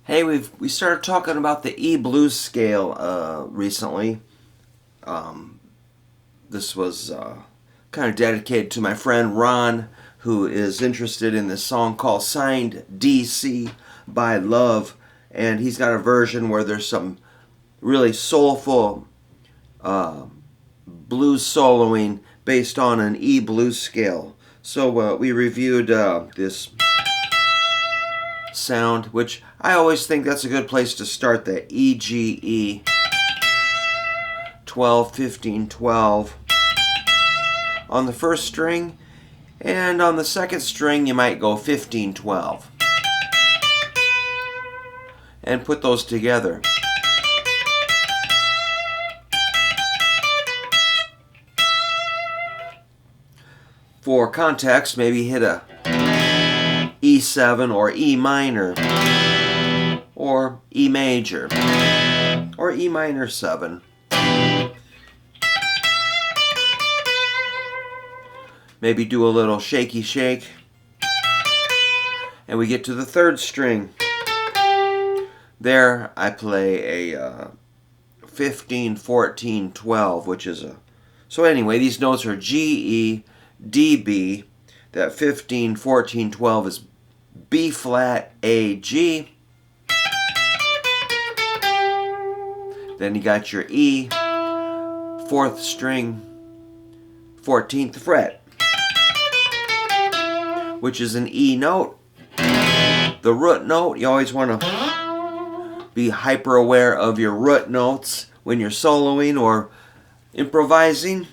Hey, we started talking about the E blues scale recently. This was kind of dedicated to my friend Ron, who is interested in this song called Signed DC by Love, and he's got a version where there's some really soulful blues soloing based on an E blues scale. So we reviewed this sound, which I always think that's a good place to start, the E, G, E, 12, 15, 12 on the first string, and on the second string you might go 15, 12 and put those together. For context, maybe hit a E7 or E minor or E major or E minor 7. Maybe do a little shaky shake, and we get to the third string. There I play a 15, 14, 12, which is a... So anyway, these notes are G, E, D, B. That 15, 14, 12 is B flat, A, G. Then you got your E, 4th string, 14th fret, which is an E note. The root note, you always want to be hyper aware of your root notes when you're soloing or improvising.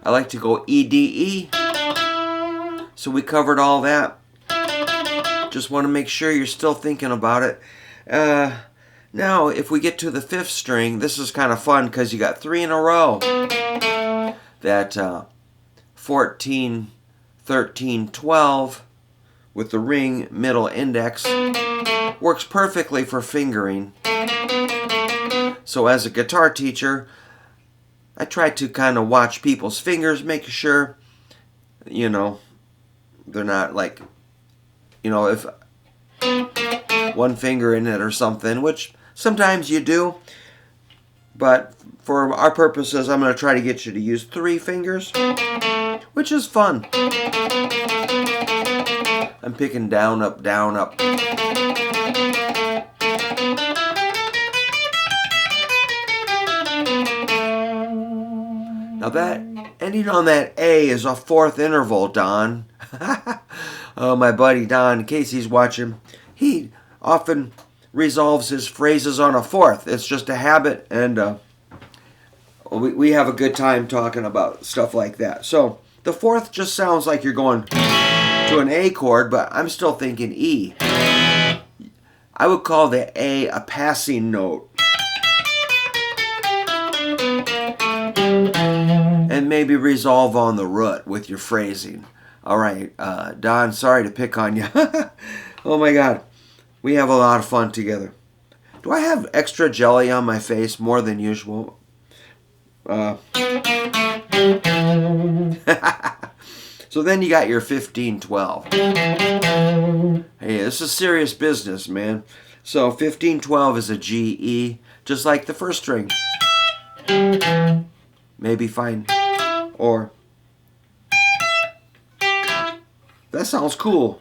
I like to go E, D, E. So we covered all that. Just want to make sure you're still thinking about it. Now, if we get to the 5th string, this is kind of fun because you got 3 in a row. That 14, 13, 12 with the ring middle index works perfectly for fingering. So as a guitar teacher, I try to kind of watch people's fingers, make sure, they're not like, if one finger in it or something, which sometimes you do. But for our purposes, I'm going to try to get you to use 3 fingers, which is fun. I'm picking down, up, down, up. Now that, ending on that A is a 4th interval, Don. Oh, my buddy Don, in case he's watching, he often resolves his phrases on a 4th. It's just a habit, and we have a good time talking about stuff like that. So the 4th just sounds like you're going to an A chord, but I'm still thinking E. I would call the A passing note. And maybe resolve on the root with your phrasing. All right, Don, sorry to pick on you. Oh my God, we have a lot of fun together. Do I have extra jelly on my face more than usual? So then you got your 15, 12. Hey, this is serious business, man. So 15, 12 is a G, E, just like the first string. Maybe fine. Or, that sounds cool.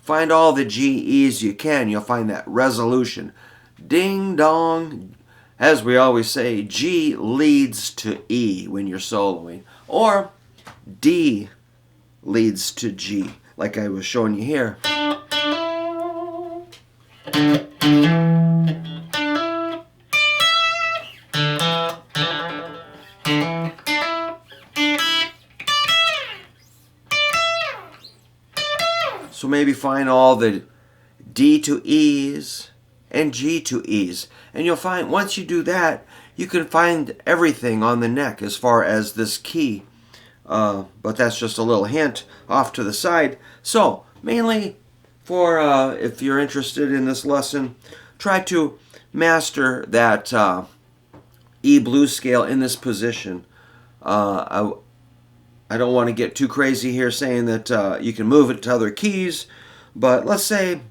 Find all the G, E's you can. You'll find that resolution. Ding dong. As we always say, G leads to E when you're soloing. Or D leads to G, like I was showing you here. So maybe find all the D to E's and G to E's. And you'll find once you do that, you can find everything on the neck as far as this key. But that's just a little hint off to the side. So mainly for if you're interested in this lesson, try to master that E blues scale in this position. I don't want to get too crazy here saying that you can move it to other keys, but let's say,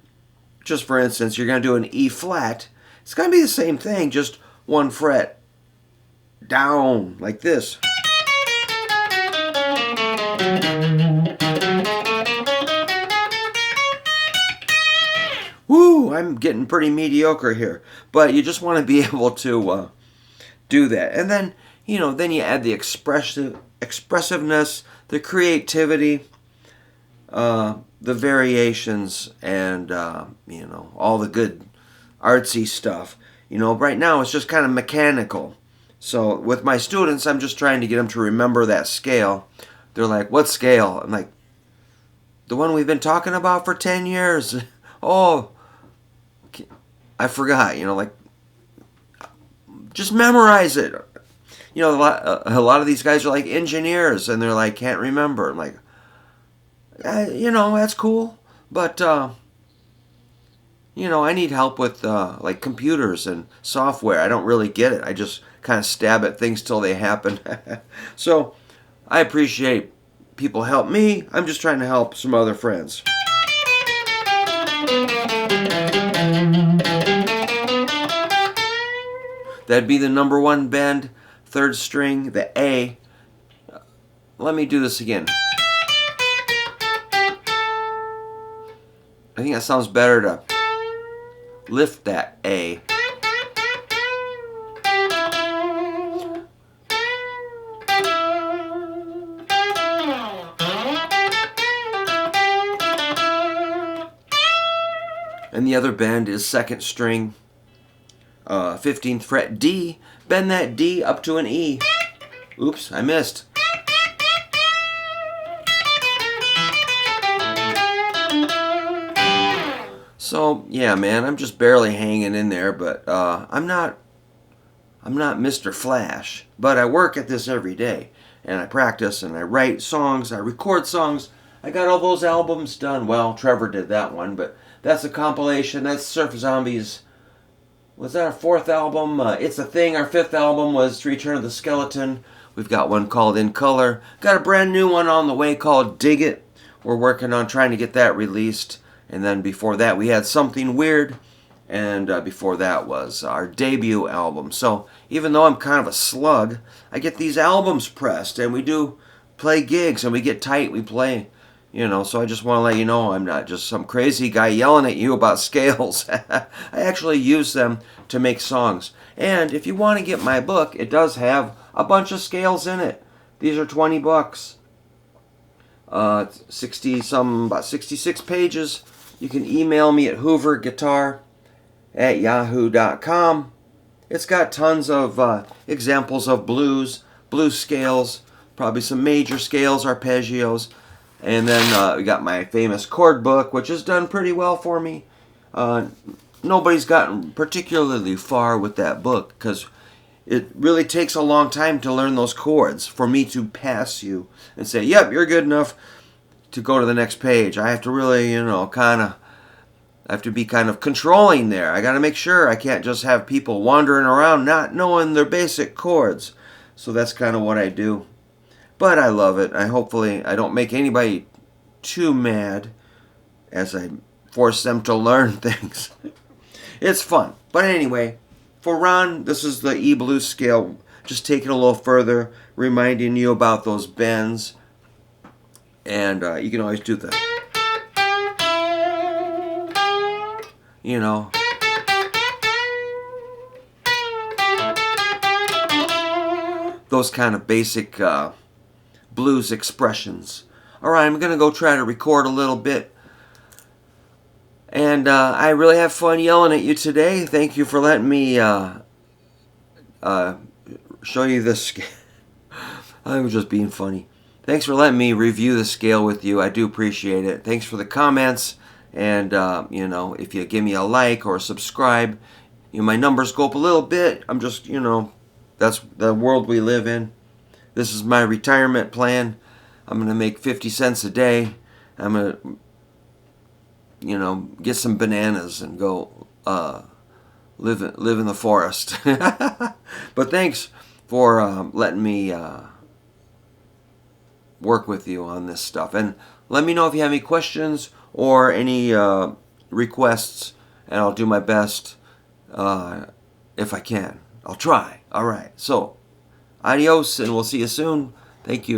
just for instance, you're going to do an E flat. It's going to be the same thing, just one fret down, like this. Woo, I'm getting pretty mediocre here. But you just want to be able to do that. And then, then you add the expressiveness, the creativity, the variations, and, all the good artsy stuff. Right now it's just kind of mechanical. So with my students, I'm just trying to get them to remember that scale. They're like, what scale? I'm like, the one we've been talking about for 10 years. Oh, I forgot, just memorize it. A lot of these guys are like engineers, and they're like, can't remember. I'm like, that's cool, but, I need help with, like computers and software. I don't really get it. I just kind of stab at things till they happen. So, I appreciate people help me. I'm just trying to help some other friends. That'd be the number 1 bend, 3rd string, the A. Let me do this again. I think that sounds better to lift that A. And the other bend is 2nd string, 15th fret D. Bend that D up to an E. Oops, I missed. So yeah, man, I'm just barely hanging in there, but I'm not Mr. Flash, but I work at this every day, and I practice, and I write songs, I record songs. I got all those albums done. Well, Trevor did that one, but that's a compilation. That's Surf Zombies. Was that our 4th album? It's a Thing. Our 5th album was Return of the Skeleton. We've got one called In Color. Got a brand new one on the way called Dig It. We're working on trying to get that released. And then before that, we had Something Weird. And before that was our debut album. So even though I'm kind of a slug, I get these albums pressed. And we do play gigs. And we get tight. We play. So I just want to let you know I'm not just some crazy guy yelling at you about scales. I actually use them to make songs. And if you want to get my book, it does have a bunch of scales in it. These are $20. about 66 pages. You can email me at hooverguitar@yahoo.com. It's got tons of examples of blues scales, probably some major scales, arpeggios. And then we got my famous chord book, which has done pretty well for me. Nobody's gotten particularly far with that book because it really takes a long time to learn those chords for me to pass you and say, yep, you're good enough to go to the next page. I have to really, I have to be kind of controlling there. I got to make sure I can't just have people wandering around not knowing their basic chords. So that's kind of what I do. But I love it. Hopefully I don't make anybody too mad as I force them to learn things. It's fun. But anyway, for Ron, this is the E blues scale. Just taking it a little further, reminding you about those bends. And you can always do the, those kind of basic blues expressions. Alright, I'm going to go try to record a little bit. And I really have fun yelling at you today. Thank you for letting me show you this. I was just being funny. Thanks for letting me review the scale with you. I do appreciate it. Thanks for the comments. And, if you give me a like or a subscribe, my numbers go up a little bit. I'm just, that's the world we live in. This is my retirement plan. I'm going to make 50 cents a day. I'm going to, get some bananas and go live in the forest. But thanks for letting me work with you on this stuff. And let me know if you have any questions or any requests, and I'll do my best if I can. I'll try. All right. So, adios, and we'll see you soon. Thank you.